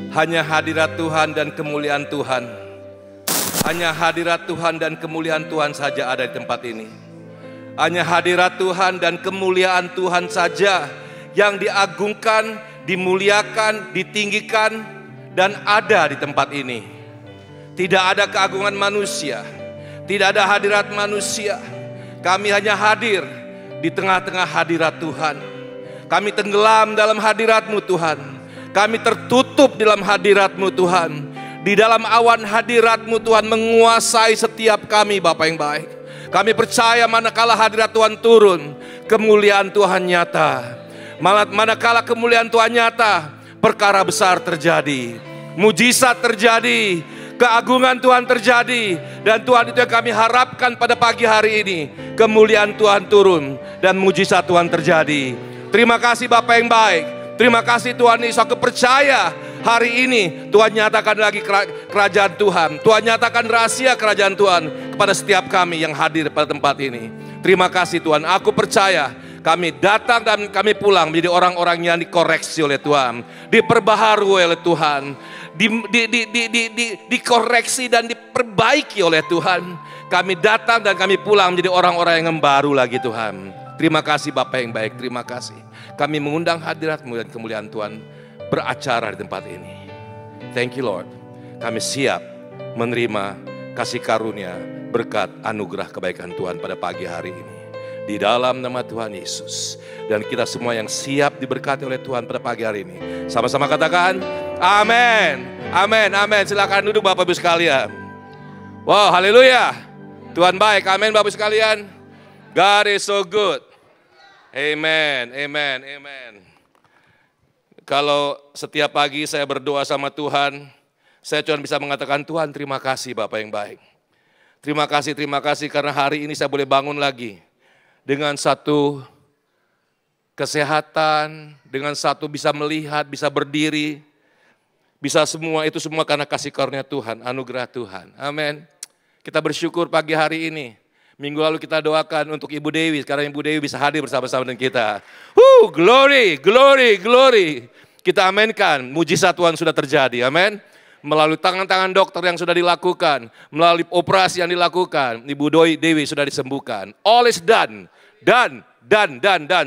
Hanya hadirat Tuhan dan kemuliaan Tuhan. Hanya hadirat Tuhan dan kemuliaan Tuhan saja ada di tempat ini. Hanya hadirat Tuhan dan kemuliaan Tuhan saja yang diagungkan, dimuliakan, ditinggikan, dan ada di tempat ini. Tidak ada keagungan manusia, tidak ada hadirat manusia. Kami hanya hadir di tengah-tengah hadirat Tuhan. Kami tenggelam dalam hadirat-Mu Tuhan. Kami tertutup dalam hadirat-Mu Tuhan. Di dalam awan hadirat-Mu Tuhan menguasai setiap kami Bapa yang baik. Kami percaya manakala hadirat Tuhan turun, kemuliaan Tuhan nyata. Manakala kemuliaan Tuhan nyata, perkara besar terjadi. Mujizat terjadi, keagungan Tuhan terjadi. Dan Tuhan itu yang kami harapkan pada pagi hari ini. Kemuliaan Tuhan turun dan mujizat Tuhan terjadi. Terima kasih Bapa yang baik. Terima kasih Tuhan Yesus, aku percaya hari ini Tuhan nyatakan lagi kerajaan Tuhan. Tuhan nyatakan rahasia kerajaan Tuhan kepada setiap kami yang hadir pada tempat ini. Terima kasih Tuhan, aku percaya kami datang dan kami pulang menjadi orang-orang yang dikoreksi oleh Tuhan. Diperbaharui oleh Tuhan. Dikoreksi dan diperbaiki oleh Tuhan. Kami datang dan kami pulang menjadi orang-orang yang baru lagi Tuhan. Terima kasih Bapa yang baik, terima kasih. Kami mengundang hadirat-Mu dan kemuliaan Tuhan beracara di tempat ini. Thank you Lord. Kami siap menerima kasih karunia, berkat, anugerah kebaikan Tuhan pada pagi hari ini. Di dalam nama Tuhan Yesus. Dan kita semua yang siap diberkati oleh Tuhan pada pagi hari ini. Sama-sama katakan, amin, amin, amin. Silakan duduk Bapak Ibu sekalian. Wow, haleluya. Tuhan baik, amin Bapak Ibu sekalian. God is so good. Amen, amen, amen. Kalau setiap pagi saya berdoa sama Tuhan, saya cuma bisa mengatakan, Tuhan terima kasih Bapak yang baik. Terima kasih karena hari ini saya boleh bangun lagi. Dengan satu kesehatan, dengan satu bisa melihat, bisa berdiri. Bisa semua, itu semua karena kasih karunia Tuhan, anugerah Tuhan. Amin. Kita bersyukur pagi hari ini. Minggu lalu kita doakan untuk Ibu Dewi, sekarang Ibu Dewi bisa hadir bersama-sama dengan kita. Glory, glory, glory. Kita aminkan, mujizat Tuhan sudah terjadi, amin. Melalui tangan-tangan dokter yang sudah dilakukan, melalui operasi yang dilakukan, Ibu Dewi sudah disembuhkan. All is done, done,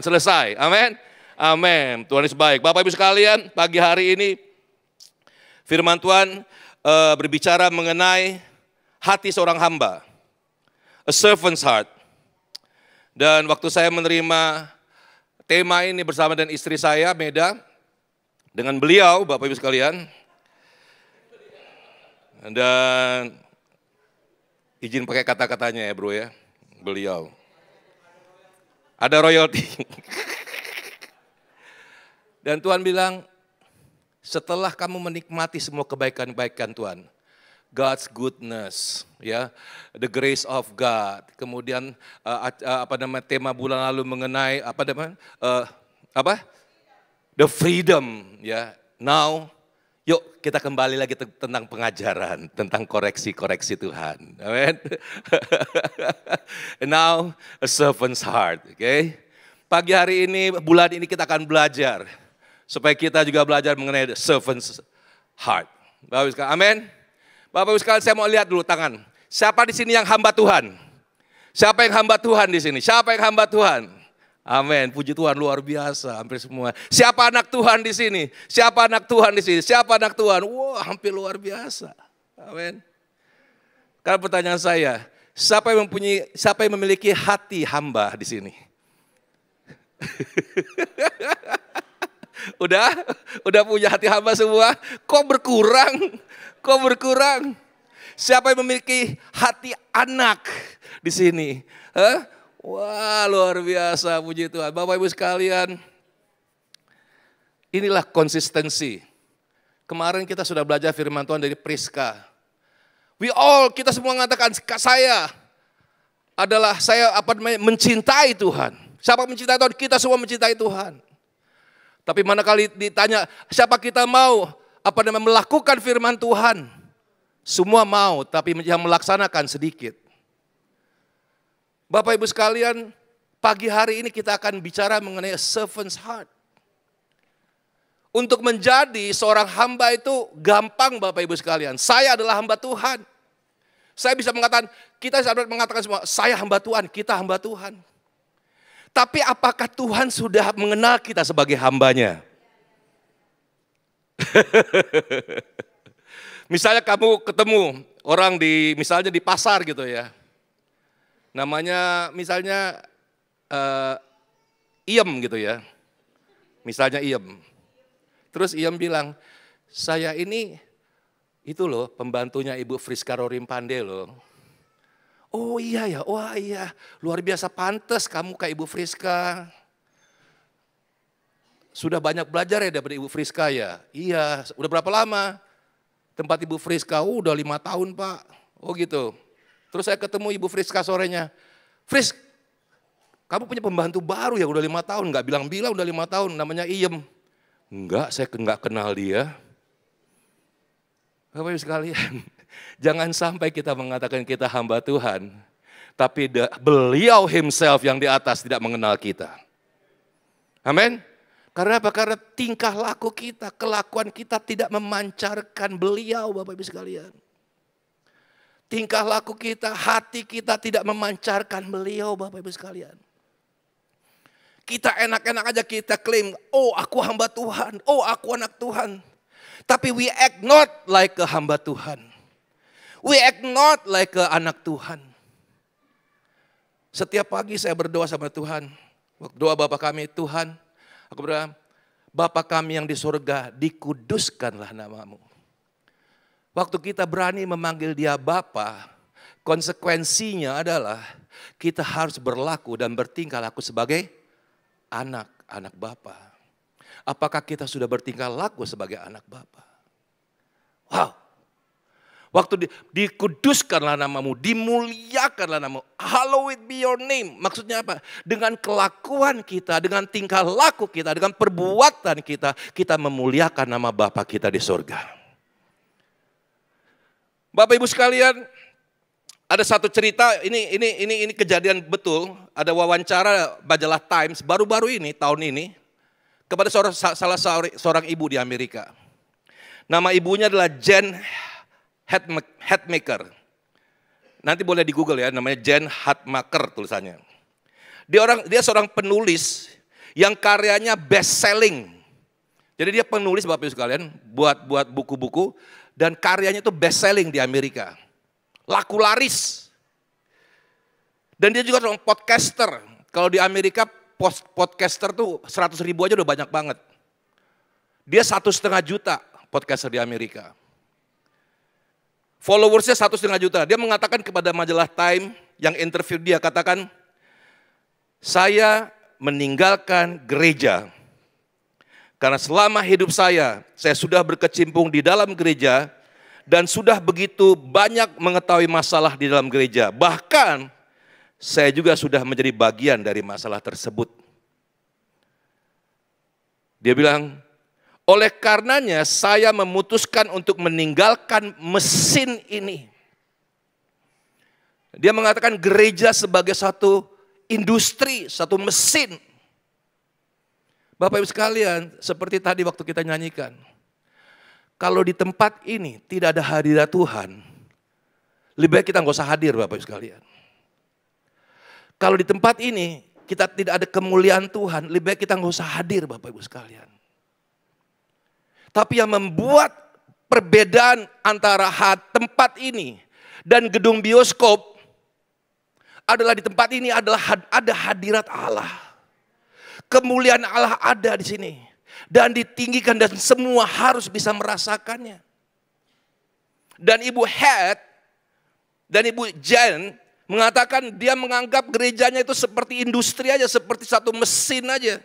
selesai, amin. Amin, Tuhan Yesus baik. Bapak Ibu sekalian, pagi hari ini firman Tuhan berbicara mengenai hati seorang hamba. A servant's heart. Dan waktu saya menerima tema ini bersama dengan istri saya, Meda, dengan beliau, Bapak Ibu sekalian, dan izin pakai kata-katanya ya bro ya, beliau. Ada royalty. Dan Tuhan bilang, setelah kamu menikmati semua kebaikan-kebaikan Tuhan, God's goodness, ya, the grace of God. Kemudian tema bulan lalu mengenai the freedom, ya. Now, yuk kita kembali lagi tentang pengajaran, tentang koreksi-koreksi Tuhan. Amen. Now, a servant's heart, okay? Pagi hari ini, bulan ini kita akan belajar supaya kita juga belajar mengenai the servant's heart. Amin. Bapak Ibu sekalian, saya mau lihat dulu tangan. Siapa di sini yang hamba Tuhan? Siapa yang hamba Tuhan di sini? Siapa yang hamba Tuhan? Amin. Puji Tuhan, luar biasa, hampir semua. Siapa anak Tuhan di sini? Siapa anak Tuhan di sini? Siapa anak Tuhan? Wah, hampir luar biasa. Amin. Karena pertanyaan saya, siapa yang memiliki hati hamba di sini? Udah punya hati hamba semua? Kok berkurang? Kok berkurang? Siapa yang memiliki hati anak di sini? Wah, luar biasa, puji Tuhan. Bapak Ibu sekalian, inilah konsistensi. Kemarin kita sudah belajar firman Tuhan dari Priska. Kita semua mengatakan, saya mencintai Tuhan. Siapa mencintai Tuhan? Kita semua mencintai Tuhan. Tapi manakala ditanya, siapa kita mau melakukan firman Tuhan? Semua mau, tapi yang melaksanakan sedikit. Bapak Ibu sekalian, pagi hari ini kita akan bicara mengenai a servant's heart. Untuk menjadi seorang hamba itu gampang Bapak Ibu sekalian. Saya adalah hamba Tuhan. Saya bisa mengatakan, kita bisa mengatakan semua, saya hamba Tuhan, kita hamba Tuhan. Tapi apakah Tuhan sudah mengenal kita sebagai hambanya? Misalnya kamu ketemu orang misalnya di pasar gitu ya. Namanya misalnya Iem gitu ya. Misalnya Iem. Terus Iem bilang, saya ini itu loh pembantunya Ibu Friska Rorimpande loh. Oh iya ya, wah iya, luar biasa, pantas kamu kayak Ibu Friska. Sudah banyak belajar ya dari Ibu Friska ya? Iya, udah berapa lama? Tempat Ibu Friska, udah 5 tahun Pak. Oh gitu. Terus saya ketemu Ibu Friska sorenya. Frisk, kamu punya pembantu baru ya udah 5 tahun, nggak bilang-bilang udah 5 tahun, namanya Iem. Enggak, saya nggak kenal dia. Bapak Ibu sekalian, jangan sampai kita mengatakan kita hamba Tuhan, tapi beliau himself yang di atas tidak mengenal kita. Amin. Karena apa? Karena tingkah laku kita, kelakuan kita tidak memancarkan beliau Bapak Ibu sekalian. Tingkah laku kita, hati kita tidak memancarkan beliau Bapak Ibu sekalian. Kita enak-enak aja kita klaim, oh aku hamba Tuhan, oh aku anak Tuhan. Tapi we act not like a hamba Tuhan. We act not like a anak Tuhan. Setiap pagi saya berdoa sama Tuhan. Doa Bapa kami, Tuhan, aku berdoa, Bapa kami yang di surga, dikuduskanlah namamu. Waktu kita berani memanggil dia Bapa, konsekuensinya adalah kita harus berlaku dan bertingkah laku sebagai anak Bapa. Apakah kita sudah bertingkah laku sebagai anak Bapa? Wow. Waktu dikuduskanlah namamu, dimuliakanlah namamu. Hallowed be your name. Maksudnya apa? Dengan kelakuan kita, dengan tingkah laku kita, dengan perbuatan kita, kita memuliakan nama Bapa kita di surga. Bapak Ibu sekalian, ada satu cerita, ini kejadian betul. Ada wawancara majalah Times baru-baru ini, tahun ini, kepada salah seorang ibu di Amerika. Nama ibunya adalah Jen Hatmaker. Nanti boleh di Google ya, namanya Jen Hatmaker tulisannya. Dia seorang penulis yang karyanya best selling. Jadi dia penulis Bapak Ibu sekalian, buat buku-buku dan karyanya itu best selling di Amerika. Laku laris. Dan dia juga seorang podcaster. Kalau di Amerika podcaster tuh 100.000 aja udah banyak banget. Dia 1,5 juta podcaster di Amerika. Followersnya 1,5 juta. Dia mengatakan kepada majalah Time yang interview dia, katakan, saya meninggalkan gereja. Karena selama hidup saya sudah berkecimpung di dalam gereja dan sudah begitu banyak mengetahui masalah di dalam gereja. Bahkan saya juga sudah menjadi bagian dari masalah tersebut. Dia bilang, oleh karenanya saya memutuskan untuk meninggalkan mesin ini. Dia mengatakan gereja sebagai satu industri, satu mesin. Bapak Ibu sekalian, seperti tadi waktu kita nyanyikan. Kalau di tempat ini tidak ada hadirat Tuhan, lebih baik kita nggak usah hadir Bapak Ibu sekalian. Kalau di tempat ini kita tidak ada kemuliaan Tuhan, lebih baik kita nggak usah hadir Bapak Ibu sekalian. Tapi yang membuat perbedaan antara tempat ini dan gedung bioskop adalah di tempat ini adalah ada hadirat Allah. Kemuliaan Allah ada di sini dan ditinggikan dan semua harus bisa merasakannya. Dan Ibu Head dan Ibu Jen mengatakan dia menganggap gerejanya itu seperti industri aja, seperti satu mesin aja.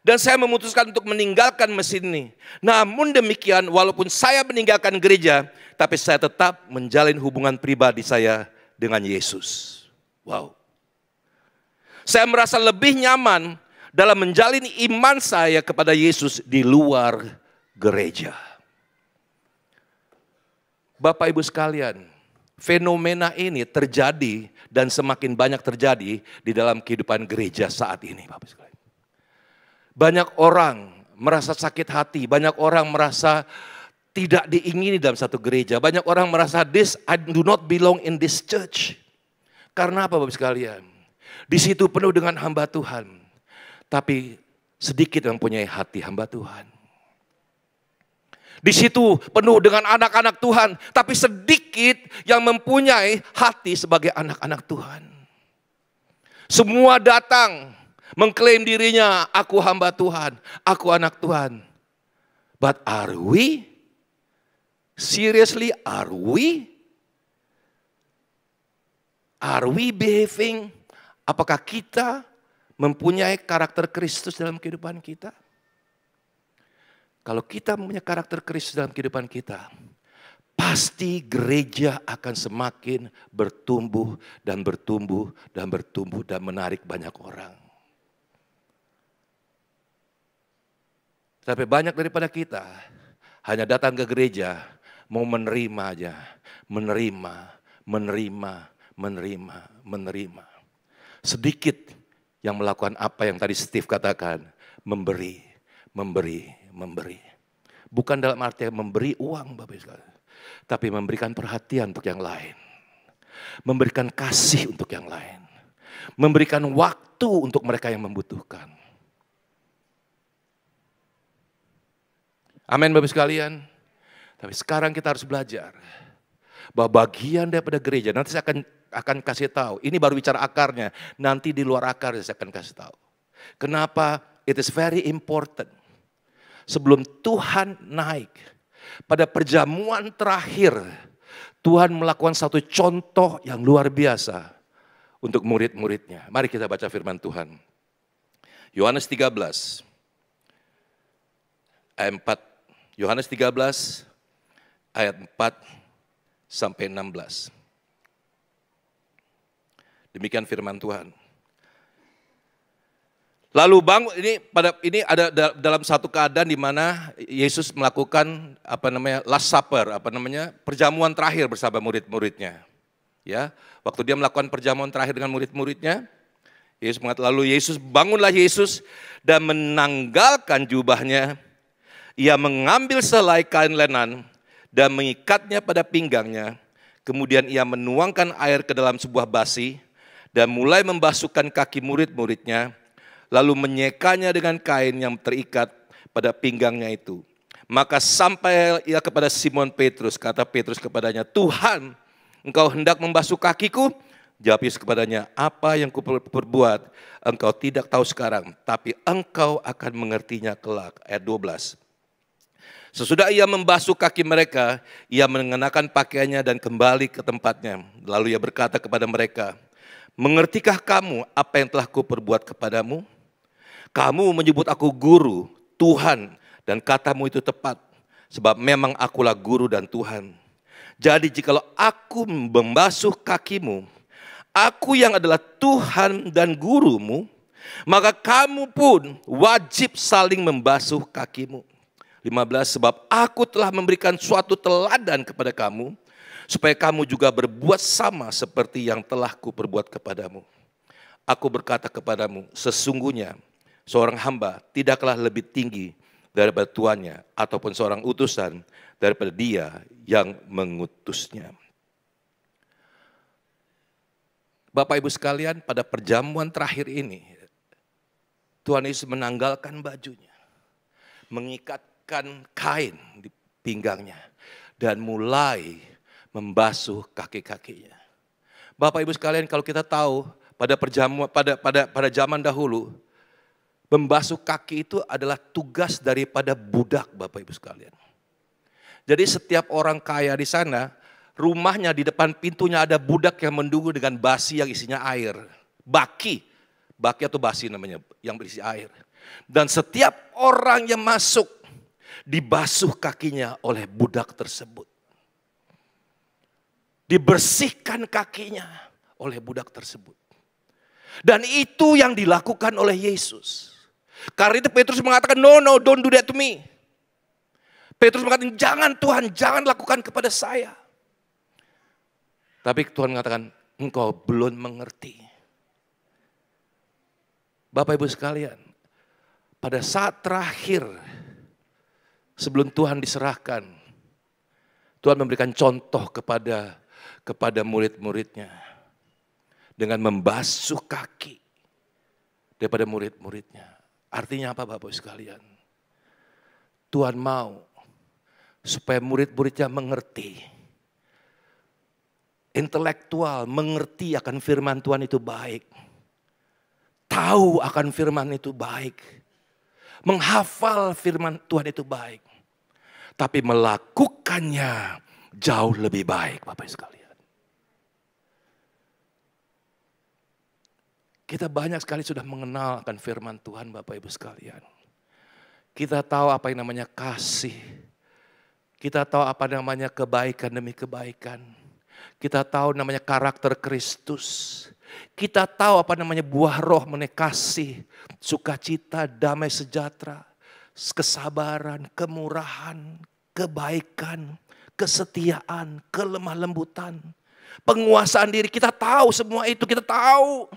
Dan saya memutuskan untuk meninggalkan mesin ini. Namun demikian, walaupun saya meninggalkan gereja, tapi saya tetap menjalin hubungan pribadi saya dengan Yesus. Wow. Saya merasa lebih nyaman dalam menjalin iman saya kepada Yesus di luar gereja. Bapak Ibu sekalian, fenomena ini terjadi dan semakin banyak terjadi di dalam kehidupan gereja saat ini. Bapak sekalian. Banyak orang merasa sakit hati, banyak orang merasa tidak diingini dalam satu gereja. Banyak orang merasa I do not belong in this church. Karena apa Bapak sekalian? Di situ penuh dengan hamba Tuhan. Tapi sedikit yang mempunyai hati hamba Tuhan. Di situ penuh dengan anak-anak Tuhan. Tapi sedikit yang mempunyai hati sebagai anak-anak Tuhan. Semua datang mengklaim dirinya, aku hamba Tuhan, aku anak Tuhan. But are we? Seriously, are we? Are we behaving? Apakah kita mempunyai karakter Kristus dalam kehidupan kita? Kalau kita mempunyai karakter Kristus dalam kehidupan kita, pasti gereja akan semakin bertumbuh dan bertumbuh dan bertumbuh dan menarik banyak orang. Tapi banyak daripada kita hanya datang ke gereja mau menerima aja, menerima. Sedikit yang melakukan apa yang tadi Steve katakan, memberi. Bukan dalam arti memberi uang Bapak sekalian, tapi memberikan perhatian untuk yang lain. Memberikan kasih untuk yang lain. Memberikan waktu untuk mereka yang membutuhkan. Amin Bapak sekalian. Tapi sekarang kita harus belajar bahwa bagian daripada gereja, nanti saya akan kasih tahu. Ini baru bicara akarnya, nanti di luar akar saya akan kasih tahu. Kenapa it is very important. Sebelum Tuhan naik, pada perjamuan terakhir, Tuhan melakukan satu contoh yang luar biasa untuk murid-muridnya. Mari kita baca firman Tuhan. Yohanes 13, ayat 4. Yohanes 13, ayat 4 sampai 16. Demikian firman Tuhan. Lalu bangun, ini ada dalam satu keadaan di mana Yesus melakukan last supper, perjamuan terakhir bersama murid-muridnya. Ya, waktu dia melakukan perjamuan terakhir dengan murid-muridnya, Yesus mengatakan, lalu bangunlah Yesus dan menanggalkan jubahnya. Ia mengambil selai kain lenan dan mengikatnya pada pinggangnya. Kemudian ia menuangkan air ke dalam sebuah basi dan mulai membasuhkan kaki murid-muridnya. Lalu menyekanya dengan kain yang terikat pada pinggangnya itu. Maka sampai ia kepada Simon Petrus, kata Petrus kepadanya, Tuhan, engkau hendak membasuh kakiku? Jawab Yesus kepadanya, apa yang kuperbuat engkau tidak tahu sekarang, tapi engkau akan mengertinya kelak. Ayat 12. Sesudah ia membasuh kaki mereka, ia mengenakan pakaiannya dan kembali ke tempatnya. Lalu ia berkata kepada mereka, mengertikah kamu apa yang telah kuperbuat kepadamu? Kamu menyebut aku guru, Tuhan, dan katamu itu tepat. Sebab memang akulah guru dan Tuhan. Jadi jikalau aku membasuh kakimu, aku yang adalah Tuhan dan gurumu, maka kamu pun wajib saling membasuh kakimu. 15, sebab aku telah memberikan suatu teladan kepada kamu, supaya kamu juga berbuat sama seperti yang telah kuperbuat kepadamu. Aku berkata kepadamu, sesungguhnya seorang hamba tidaklah lebih tinggi daripada tuannya, ataupun seorang utusan daripada dia yang mengutusnya. Bapak Ibu sekalian, pada perjamuan terakhir ini, Tuhan Yesus menanggalkan bajunya, mengikatkan kain di pinggangnya, dan mulai membasuh kaki-kakinya. Bapak Ibu sekalian, kalau kita tahu pada perjamuan pada zaman dahulu, membasuh kaki itu adalah tugas daripada budak Bapak Ibu sekalian. Jadi setiap orang kaya di sana, rumahnya di depan pintunya ada budak yang menunggu dengan basi yang isinya air. Baki atau basi namanya, yang berisi air. Dan setiap orang yang masuk, dibasuh kakinya oleh budak tersebut. Dibersihkan kakinya oleh budak tersebut. Dan itu yang dilakukan oleh Yesus. Karena itu Petrus mengatakan, no, don't do that to me. Petrus mengatakan, jangan Tuhan, jangan lakukan kepada saya. Tapi Tuhan mengatakan, engkau belum mengerti. Bapak Ibu sekalian, pada saat terakhir Sebelum Tuhan diserahkan, Tuhan memberikan contoh kepada murid-muridnya dengan membasuh kaki daripada murid-muridnya. Artinya apa Bapak sekalian? Tuhan mau supaya murid-muridnya mengerti, intelektual mengerti akan firman Tuhan itu baik. Tahu akan firman itu baik. Menghafal firman Tuhan itu baik. Tapi melakukannya jauh lebih baik Bapak sekalian. Kita banyak sekali sudah mengenal akan firman Tuhan Bapak Ibu sekalian. Kita tahu apa yang namanya kasih. Kita tahu apa namanya kebaikan demi kebaikan. Kita tahu namanya karakter Kristus. Kita tahu apa namanya buah roh mengenai kasih, sukacita, damai sejahtera, kesabaran, kemurahan, kebaikan, kesetiaan, kelemah lembutan, penguasaan diri. Kita tahu semua itu, kita tahu.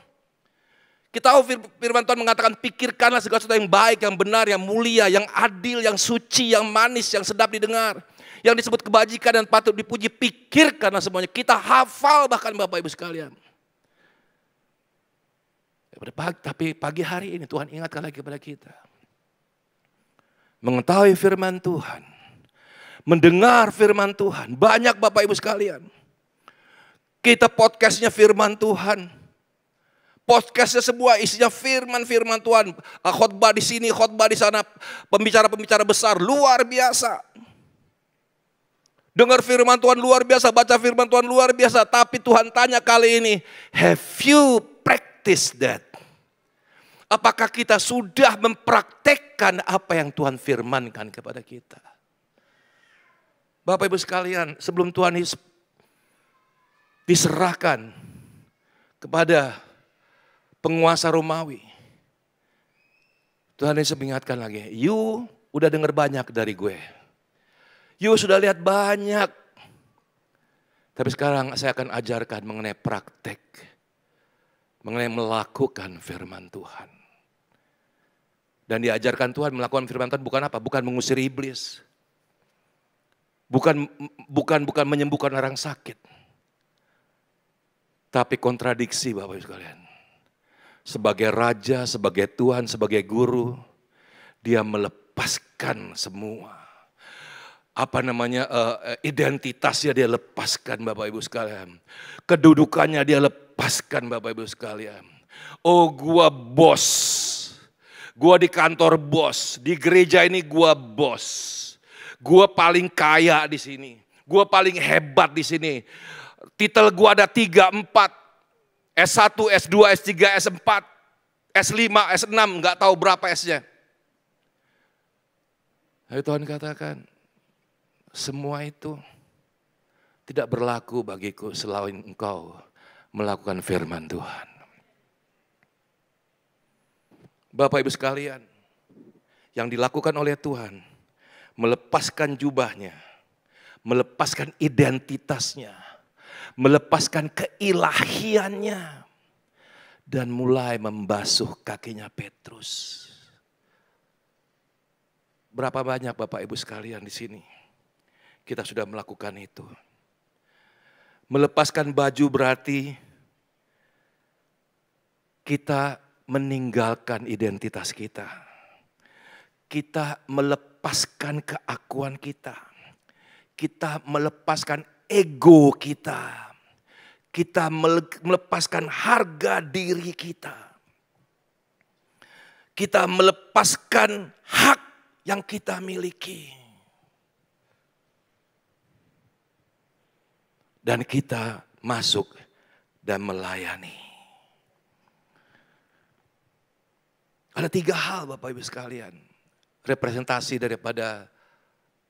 Kita tahu firman Tuhan mengatakan pikirkanlah segala sesuatu yang baik, yang benar, yang mulia, yang adil, yang suci, yang manis, yang sedap didengar. Yang disebut kebajikan dan patut dipuji, pikirkanlah semuanya. Kita hafal bahkan Bapak Ibu sekalian. Tapi pagi hari ini Tuhan ingatkan lagi kepada kita. Mengetahui firman Tuhan. Mendengar firman Tuhan. Banyak Bapak Ibu sekalian. Kita podcastnya firman Tuhan. Podcastnya semua isinya firman Tuhan. Khotbah di sini, khotbah di sana. Pembicara-pembicara besar luar biasa. Dengar firman Tuhan luar biasa, baca firman Tuhan luar biasa. Tapi Tuhan tanya kali ini, have you practiced that? Apakah kita sudah mempraktekkan apa yang Tuhan firmankan kepada kita? Bapak Ibu sekalian, sebelum Tuhan diserahkan kepada penguasa Romawi, Tuhan Yesus mengingatkan lagi, you udah dengar banyak dari gue. You sudah lihat banyak. Tapi sekarang saya akan ajarkan mengenai praktek. Mengenai melakukan firman Tuhan. Dan diajarkan Tuhan melakukan firman Tuhan bukan apa? Bukan mengusir iblis. Bukan menyembuhkan orang sakit. Tapi kontradiksi Bapak Ibu sekalian. Sebagai raja, sebagai Tuhan, sebagai guru. Dia melepaskan semua. Identitasnya dia lepaskan Bapak Ibu sekalian. Kedudukannya dia lepaskan Bapak Ibu sekalian. Oh gua bos. Gua di kantor bos, di gereja ini gua bos. Gua paling kaya di sini. Gua paling hebat di sini. Titel gua ada 3, 4. S1, S2, S3, S4, S5, S6, enggak tahu berapa S-nya. Lalu Tuhan katakan, semua itu tidak berlaku bagiku selain engkau melakukan firman Tuhan. Bapak Ibu sekalian, yang dilakukan oleh Tuhan, melepaskan jubahnya, melepaskan identitasnya, melepaskan keilahiannya, dan mulai membasuh kakinya Petrus. Berapa banyak Bapak Ibu sekalian di sini, kita sudah melakukan itu. Melepaskan baju berarti kita meninggalkan identitas kita. Kita melepaskan keakuan kita. Kita melepaskan ego kita. Kita melepaskan harga diri kita. Kita melepaskan hak yang kita miliki. Dan kita masuk dan melayani. Ada 3 hal Bapak Ibu sekalian. Representasi daripada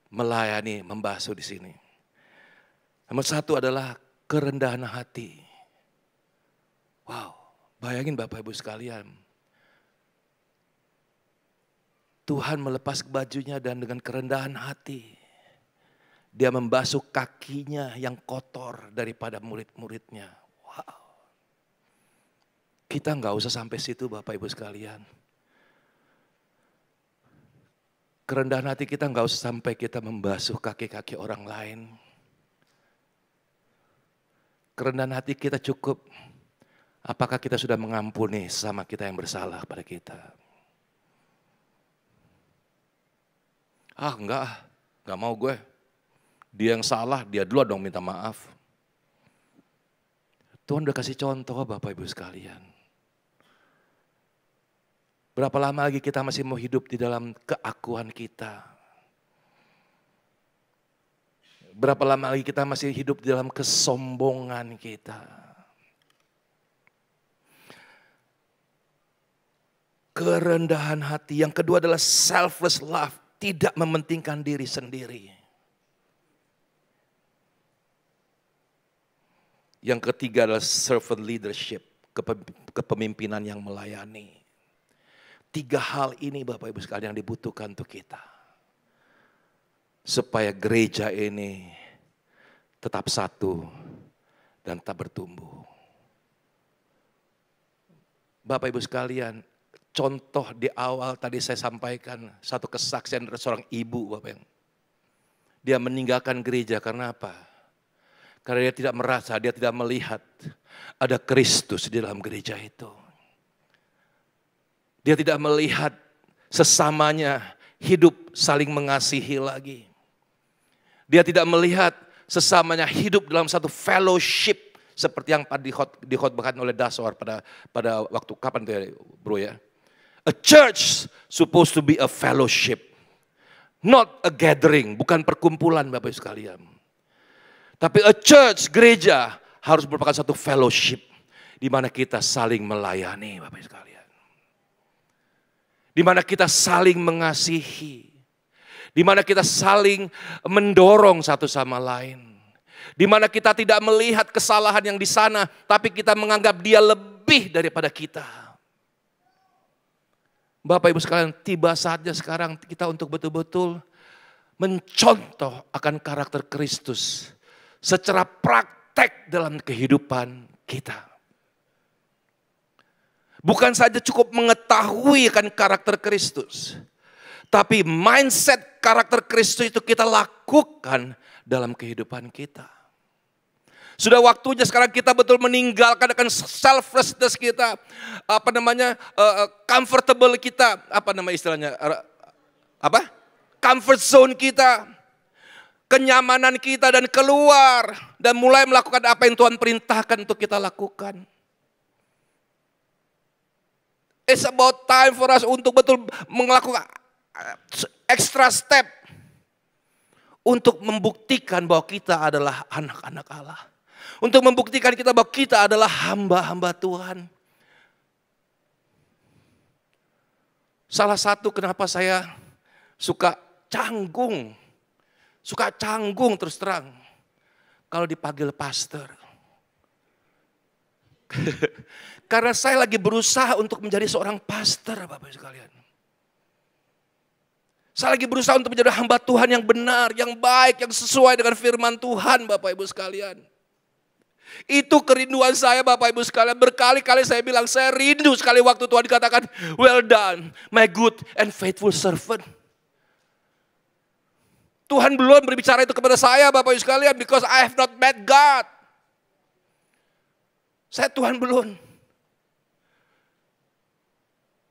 melayani, membasuh di sini. Nomor 1 adalah kerendahan hati. Wow, bayangin Bapak Ibu sekalian. Tuhan melepas bajunya dan dengan kerendahan hati. Dia membasuh kakinya yang kotor daripada murid-muridnya. Wow. Kita nggak usah sampai situ Bapak Ibu sekalian. Kerendahan hati kita nggak usah sampai kita membasuh kaki-kaki orang lain. Kerendahan hati kita cukup, apakah kita sudah mengampuni sesama kita yang bersalah pada kita? Enggak mau gue. Dia yang salah, dia dulu dong minta maaf. Tuhan udah kasih contoh Bapak Ibu sekalian. Berapa lama lagi kita masih mau hidup di dalam keakuan kita? Berapa lama lagi kita masih hidup di dalam kesombongan kita? Kerendahan hati. Yang kedua adalah selfless love. Tidak mementingkan diri sendiri. Yang ketiga adalah servant leadership, kepemimpinan yang melayani. 3 hal ini Bapak Ibu sekalian yang dibutuhkan untuk kita. Supaya gereja ini tetap satu dan tetap bertumbuh. Bapak Ibu sekalian, contoh di awal tadi saya sampaikan satu kesaksian dari seorang ibu Bapak yang dia meninggalkan gereja karena apa? Karena dia tidak merasa, dia tidak melihat ada Kristus di dalam gereja itu. Dia tidak melihat sesamanya hidup saling mengasihi lagi. Dia tidak melihat sesamanya hidup dalam satu fellowship seperti yang dikhotbahkan oleh Dasor pada waktu kapan tuh ya bro ya. A church supposed to be a fellowship, not a gathering, bukan perkumpulan Bapak Ibu sekalian. Tapi a church, gereja harus merupakan satu fellowship di mana kita saling melayani Bapak Ibu sekalian. Di mana kita saling mengasihi. Di mana kita saling mendorong satu sama lain. Di mana kita tidak melihat kesalahan yang di sana, tapi kita menganggap dia lebih daripada kita. Bapak Ibu sekalian, tiba saatnya sekarang kita untuk betul-betul mencontoh akan karakter Kristus secara praktek dalam kehidupan kita. Bukan saja cukup mengetahui akan karakter Kristus, tapi mindset karakter Kristus itu kita lakukan dalam kehidupan kita. Sudah waktunya sekarang kita betul meninggalkan akan selflessness kita, comfortable kita, istilahnya, comfort zone kita, kenyamanan kita dan keluar dan mulai melakukan apa yang Tuhan perintahkan untuk kita lakukan. It's about time for us untuk betul melakukan extra step untuk membuktikan bahwa kita adalah anak-anak Allah. Untuk membuktikan kita bahwa kita adalah hamba-hamba Tuhan. Salah satu kenapa saya suka canggung terus terang kalau dipanggil pastor. Karena saya lagi berusaha untuk menjadi seorang pastor Bapak sekalian. Saya lagi berusaha untuk menjadi hamba Tuhan yang benar, yang baik, yang sesuai dengan firman Tuhan Bapak Ibu sekalian. Itu kerinduan saya Bapak Ibu sekalian. Berkali-kali saya bilang saya rindu sekali waktu Tuhan dikatakan, well done my good and faithful servant. Tuhan belum berbicara itu kepada saya Bapak Ibu sekalian, because I have not met God. Tuhan belum.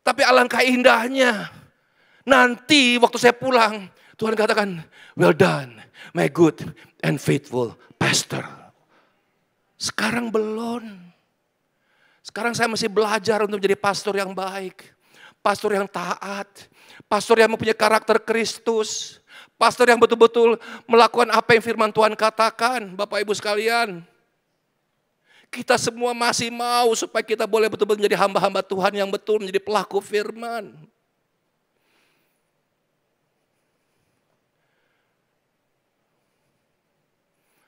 Tapi alangkah indahnya nanti waktu saya pulang, Tuhan katakan, well done my good and faithful pastor. Sekarang belum. Sekarang saya masih belajar untuk menjadi pastor yang baik, pastor yang taat, pastor yang mempunyai karakter Kristus, pastor yang betul-betul melakukan apa yang firman Tuhan katakan. Bapak Ibu sekalian, kita semua masih mau supaya kita boleh betul-betul menjadi hamba-hamba Tuhan yang betul, menjadi pelaku firman.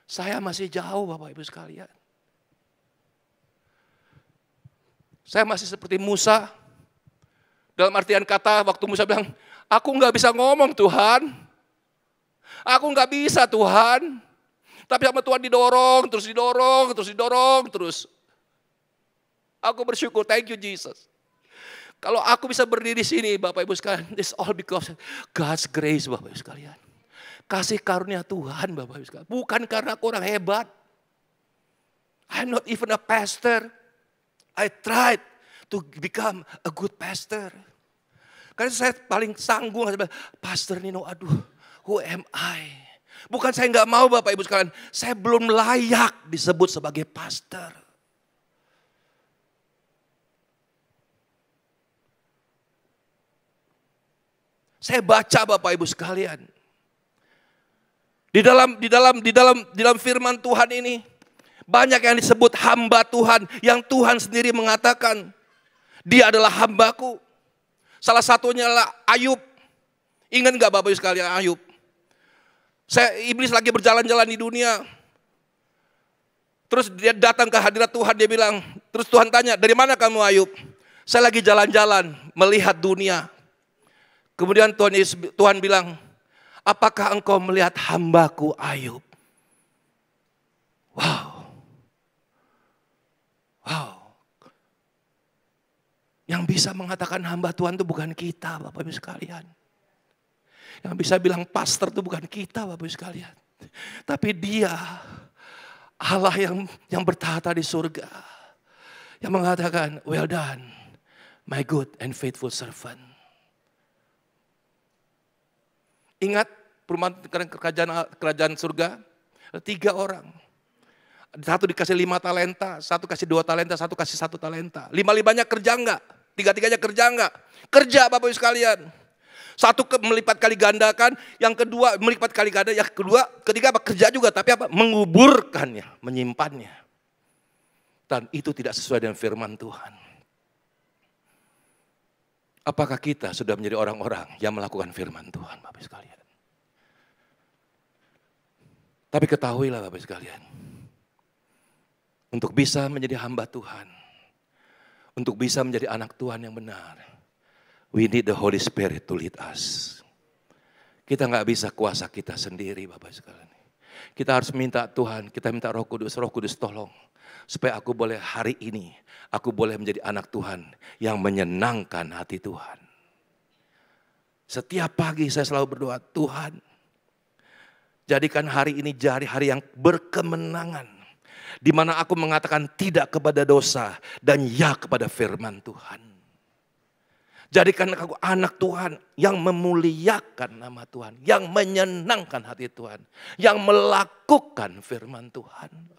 Saya masih jauh Bapak Ibu sekalian. Saya masih seperti Musa. Dalam artian kata waktu Musa bilang, aku gak bisa ngomong Tuhan. Aku gak bisa Tuhan. Tapi sama Tuhan didorong, terus. Aku bersyukur, thank you Jesus. Kalau aku bisa berdiri di sini, Bapak Ibu sekalian, it's all because God's grace, Bapak Ibu sekalian. Kasih karunia Tuhan, Bapak Ibu sekalian. Bukan karena aku orang hebat. I'm not even a pastor. I tried to become a good pastor. Karena saya paling sanggup, Pastor Nino, aduh, who am I? Bukan saya nggak mau, Bapak Ibu sekalian, saya belum layak disebut sebagai pastor. Saya baca, Bapak Ibu sekalian, di dalam firman Tuhan ini banyak yang disebut hamba Tuhan, yang Tuhan sendiri mengatakan dia adalah hambaku. Salah satunya adalah Ayub. Ingat nggak Bapak Ibu sekalian Ayub? Iblis lagi berjalan-jalan di dunia. Terus dia datang ke hadirat Tuhan, dia bilang, terus Tuhan tanya, dari mana kamu Ayub? Saya lagi jalan-jalan melihat dunia. Kemudian Tuhan bilang, apakah engkau melihat hambaku Ayub? Wow. Yang bisa mengatakan hamba Tuhan itu bukan kita, Bapak Ibu sekalian. Yang bisa bilang pastor itu bukan kita, Bapak Ibu sekalian. Tapi Dia, Allah yang bertahta di surga. Yang mengatakan, well done, my good and faithful servant. Ingat perumahan kerajaan surga, 3 orang. Satu dikasih 5 talenta, satu kasih 2 talenta, satu kasih 1 talenta. 5-5-nya kerja enggak? 3-3-nya kerja enggak? Kerja Bapak Ibu sekalian. Satu melipat kali gandakan, yang kedua melipat kali ganda, yang ketiga apa? Kerja juga, tapi apa? Menguburkannya, menyimpannya. Dan itu tidak sesuai dengan firman Tuhan. Apakah kita sudah menjadi orang-orang yang melakukan firman Tuhan, Bapak sekalian? Tapi ketahuilah Bapak sekalian, untuk bisa menjadi hamba Tuhan, untuk bisa menjadi anak Tuhan yang benar, we need the Holy Spirit to lead us. Kita nggak bisa kuasa kita sendiri Bapak sekalian. Kita harus minta Tuhan, kita minta Roh Kudus tolong. Supaya aku boleh hari ini, aku boleh menjadi anak Tuhan yang menyenangkan hati Tuhan. Setiap pagi saya selalu berdoa, Tuhan, jadikan hari ini jadi hari yang berkemenangan. Di mana aku mengatakan tidak kepada dosa dan ya kepada firman Tuhan. Jadikan aku anak Tuhan yang memuliakan nama Tuhan, yang menyenangkan hati Tuhan, yang melakukan firman Tuhan.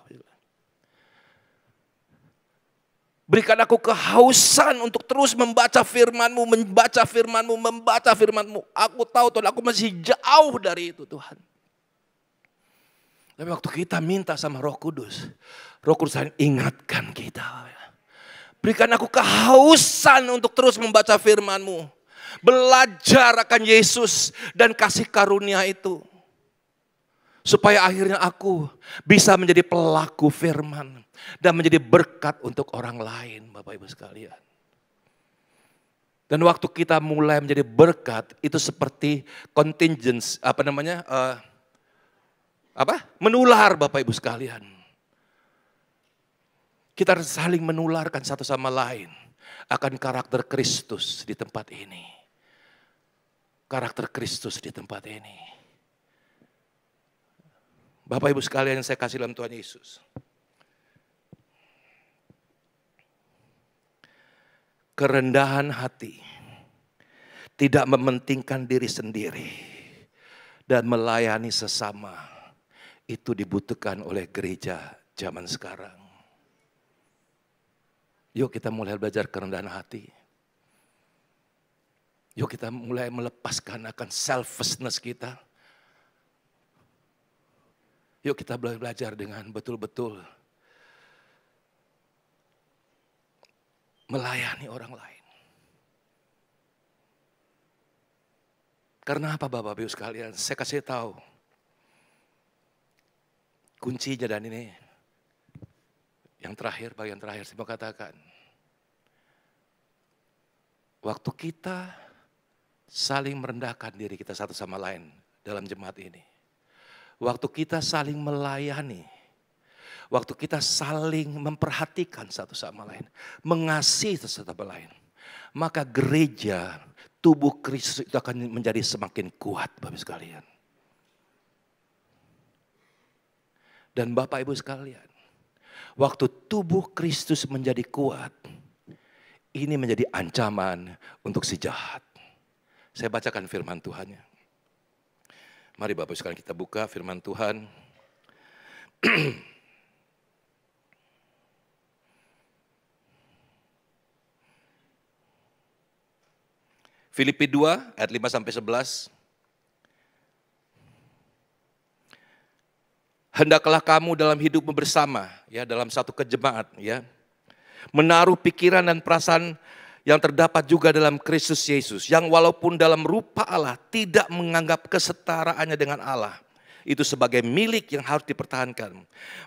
Berikan aku kehausan untuk terus membaca firman-Mu, membaca firman-Mu, membaca firman-Mu. Aku tahu Tuhan, aku masih jauh dari itu Tuhan. Tapi waktu kita minta sama Roh Kudus ingatkan kita. Berikan aku kehausan untuk terus membaca firman-Mu. Belajar akan Yesus dan kasih karunia itu. Supaya akhirnya aku bisa menjadi pelaku firman. Dan menjadi berkat untuk orang lain Bapak Ibu sekalian. Dan waktu kita mulai menjadi berkat itu seperti contingence, menular Bapak Ibu sekalian. Kita harus saling menularkan satu sama lain akan karakter Kristus di tempat ini. Karakter Kristus di tempat ini. Bapak Ibu sekalian yang saya kasih dalam Tuhan Yesus. Kerendahan hati, tidak mementingkan diri sendiri, dan melayani sesama, itu dibutuhkan oleh gereja zaman sekarang. Yuk kita mulai belajar kerendahan hati. Yuk kita mulai melepaskan akan selfishness kita. Yuk kita belajar dengan betul-betul melayani orang lain. Karena apa Bapak Ibu sekalian? Saya kasih tahu. Kuncinya dan ini. Yang terakhir, bagian terakhir saya mau katakan. Waktu kita saling merendahkan diri kita satu sama lain dalam jemaat ini. Waktu kita saling melayani. Waktu kita saling memperhatikan satu sama lain. Mengasihi satu sama lain. maka gereja, tubuh Kristus itu akan menjadi semakin kuat, Bapak Ibu sekalian. Dan Bapak Ibu sekalian, waktu tubuh Kristus menjadi kuat, ini menjadi ancaman untuk si jahat. Saya bacakan firman Tuhannya. Mari Bapak Ibu sekalian kita buka firman Tuhan. Filipi 2 ayat 5-11. Hendaklah kamu dalam hidupmu bersama, ya, dalam satu kejemaat, ya, menaruh pikiran dan perasaan yang terdapat juga dalam Kristus Yesus, yang walaupun dalam rupa Allah tidak menganggap kesetaraannya dengan Allah itu sebagai milik yang harus dipertahankan,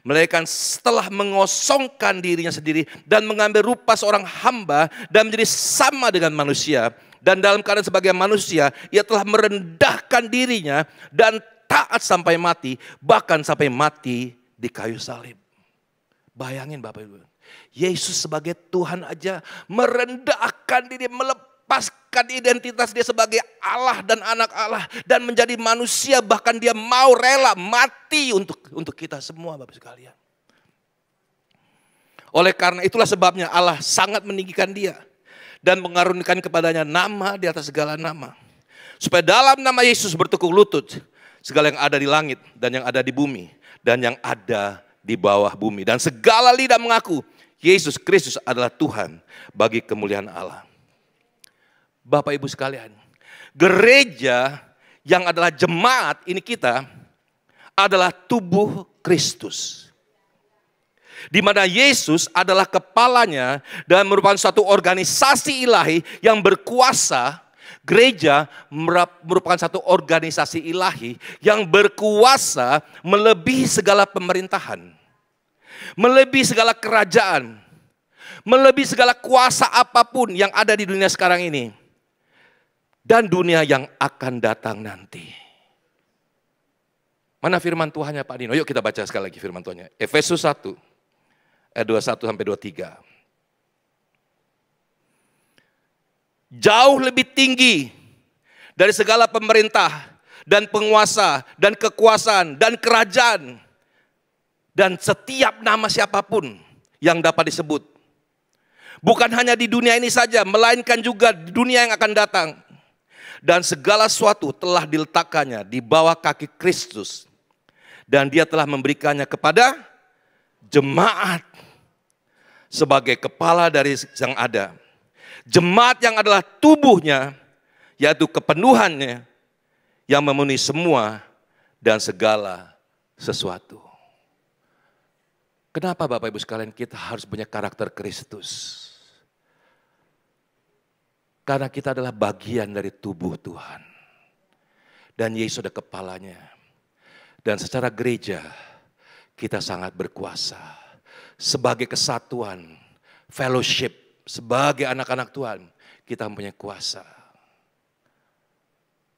melainkan setelah mengosongkan dirinya sendiri dan mengambil rupa seorang hamba dan menjadi sama dengan manusia, dan dalam keadaan sebagai manusia ia telah merendahkan dirinya dan taat sampai mati, bahkan sampai mati di kayu salib. Bayangin Bapak Ibu, Yesus sebagai Tuhan aja merendahkan diri, melepaskan identitas dia sebagai Allah dan anak Allah, dan menjadi manusia, bahkan dia mau rela mati untuk kita semua, Bapak sekalian. Oleh karena itulah sebabnya Allah sangat meninggikan dia dan mengaruniakan kepadanya nama di atas segala nama, supaya dalam nama Yesus bertekuk lutut segala yang ada di langit dan yang ada di bumi dan yang ada di bawah bumi, dan segala lidah mengaku Yesus Kristus adalah Tuhan bagi kemuliaan Allah. Bapak Ibu sekalian, gereja yang adalah jemaat ini kita adalah tubuh Kristus, di mana Yesus adalah kepalanya dan merupakan suatu organisasi ilahi yang berkuasa. Gereja merupakan satu organisasi ilahi yang berkuasa melebihi segala pemerintahan, melebihi segala kerajaan, melebihi segala kuasa apapun yang ada di dunia sekarang ini dan dunia yang akan datang nanti. Mana firman Tuhannya Pak Dino? Yuk kita baca sekali lagi firman Tuhannya. Efesus 1 ayat 21-23. Jauh lebih tinggi dari segala pemerintah dan penguasa dan kekuasaan dan kerajaan dan setiap nama siapapun yang dapat disebut. Bukan hanya di dunia ini saja, melainkan juga di dunia yang akan datang. Dan segala sesuatu telah diletakkannya di bawah kaki Kristus, dan dia telah memberikannya kepada jemaat sebagai kepala dari yang ada. Jemaat yang adalah tubuhnya, yaitu kepenuhannya yang memenuhi semua dan segala sesuatu. Kenapa Bapak Ibu sekalian kita harus punya karakter Kristus? Karena kita adalah bagian dari tubuh Tuhan. Dan Yesus adalah kepalanya. Dan secara gereja kita sangat berkuasa. Sebagai kesatuan, fellowship, sebagai anak-anak Tuhan, kita mempunyai kuasa.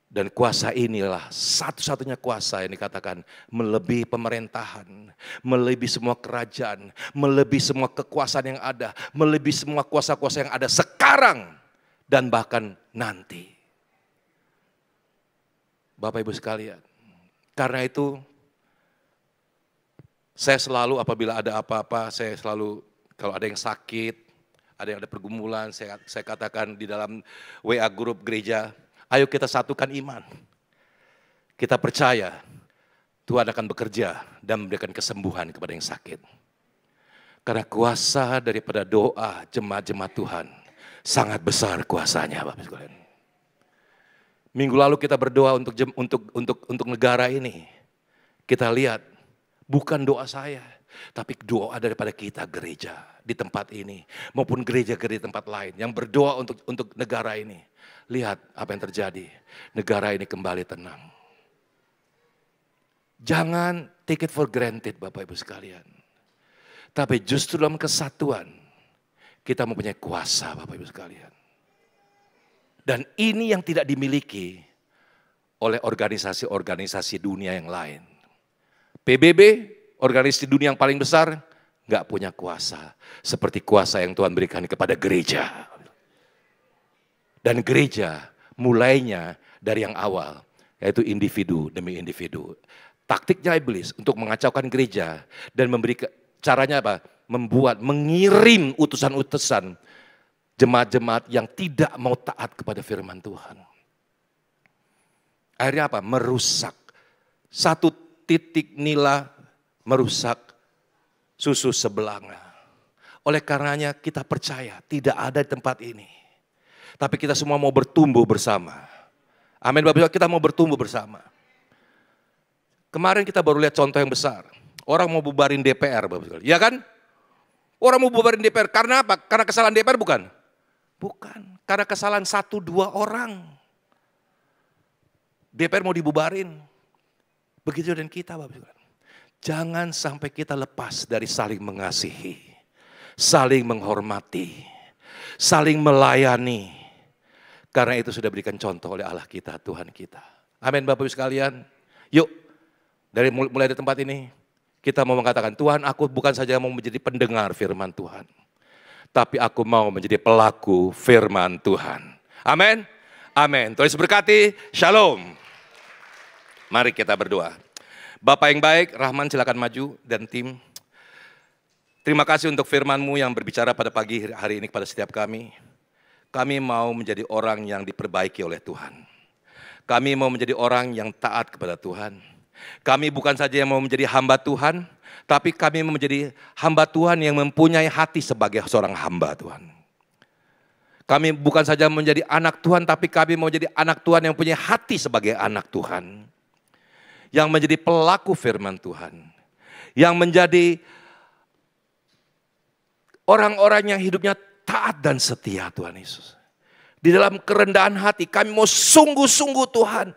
Dan kuasa inilah satu-satunya kuasa yang dikatakan melebihi pemerintahan, melebihi semua kerajaan, melebihi semua kekuasaan yang ada, melebihi semua kuasa-kuasa yang ada sekarang dan bahkan nanti. Bapak Ibu sekalian, karena itu saya selalu apabila ada apa-apa, saya selalu kalau ada yang sakit, ada yang ada pergumulan, saya katakan di dalam WA grup gereja, ayo kita satukan iman. Kita percaya Tuhan akan bekerja dan memberikan kesembuhan kepada yang sakit. Karena kuasa daripada doa jemaat-jemaat Tuhan sangat besar kuasanya, Bapak sekalian. Minggu lalu kita berdoa untuk negara ini. Kita lihat bukan doa saya, tapi doa daripada kita gereja di tempat ini maupun gereja-gereja tempat lain yang berdoa untuk negara ini. Lihat apa yang terjadi. Negara ini kembali tenang. Jangan take it for granted Bapak Ibu sekalian. Tapi justru dalam kesatuan kita mempunyai kuasa Bapak Ibu sekalian. Dan ini yang tidak dimiliki oleh organisasi-organisasi dunia yang lain. PBB, organisasi dunia yang paling besar, gak punya kuasa seperti kuasa yang Tuhan berikan kepada gereja. Dan gereja mulainya dari yang awal, yaitu individu demi individu. Taktiknya iblis untuk mengacaukan gereja dan memberi caranya apa? Mengirim utusan-utusan jemaat-jemaat yang tidak mau taat kepada firman Tuhan. Akhirnya apa? Merusak. Satu titik nila merusak susu sebelanga. Oleh karenanya kita percaya tidak ada di tempat ini. Tapi kita semua mau bertumbuh bersama. Amin Bapak Ibu, kita mau bertumbuh bersama. Kemarin kita baru lihat contoh yang besar. Orang mau bubarin DPR Bapak Ibu. Ya kan? Orang mau bubarin DPR karena apa? Karena kesalahan DPR bukan? Bukan. Karena kesalahan 1-2 orang. DPR mau dibubarin. Begitu dan kita Bapak Ibu. Jangan sampai kita lepas dari saling mengasihi, saling menghormati, saling melayani. Karena itu sudah berikan contoh oleh Allah kita, Tuhan kita. Amin Bapak Ibu sekalian. Yuk, mulai dari tempat ini, kita mau mengatakan, Tuhan aku bukan saja mau menjadi pendengar firman Tuhan. Tapi aku mau menjadi pelaku firman Tuhan. Amin. Amin. Tuhan Yesus berkati. Shalom. Mari kita berdoa. Bapak yang baik, Rahman silakan maju dan tim. Terima kasih untuk firman-Mu yang berbicara pada pagi hari ini kepada setiap kami. Kami mau menjadi orang yang diperbaiki oleh Tuhan. Kami mau menjadi orang yang taat kepada Tuhan. Kami bukan saja yang mau menjadi hamba Tuhan, tapi kami mau menjadi hamba Tuhan yang mempunyai hati sebagai seorang hamba Tuhan. Kami bukan saja menjadi anak Tuhan, tapi kami mau jadi anak Tuhan yang punya hati sebagai anak Tuhan. Yang menjadi pelaku firman Tuhan. Yang menjadi orang-orang yang hidupnya taat dan setia Tuhan Yesus. Di dalam kerendahan hati kami mau sungguh-sungguh Tuhan.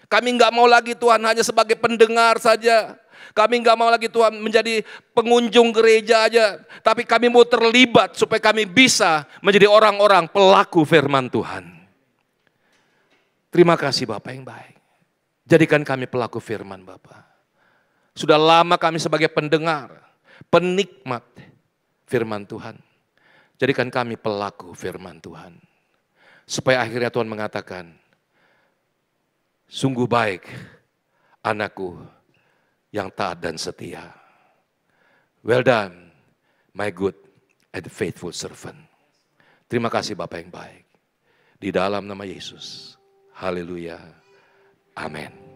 Kami nggak mau lagi Tuhan hanya sebagai pendengar saja. Kami nggak mau lagi Tuhan menjadi pengunjung gereja aja. Tapi kami mau terlibat supaya kami bisa menjadi orang-orang pelaku firman Tuhan. Terima kasih Bapak yang baik. Jadikan kami pelaku firman Bapa. Sudah lama kami sebagai pendengar, penikmat firman Tuhan. Jadikan kami pelaku firman Tuhan. Supaya akhirnya Tuhan mengatakan, sungguh baik anakku yang taat dan setia. Well done, my good and faithful servant. Terima kasih Bapa yang baik. Di dalam nama Yesus. Haleluya. Amin.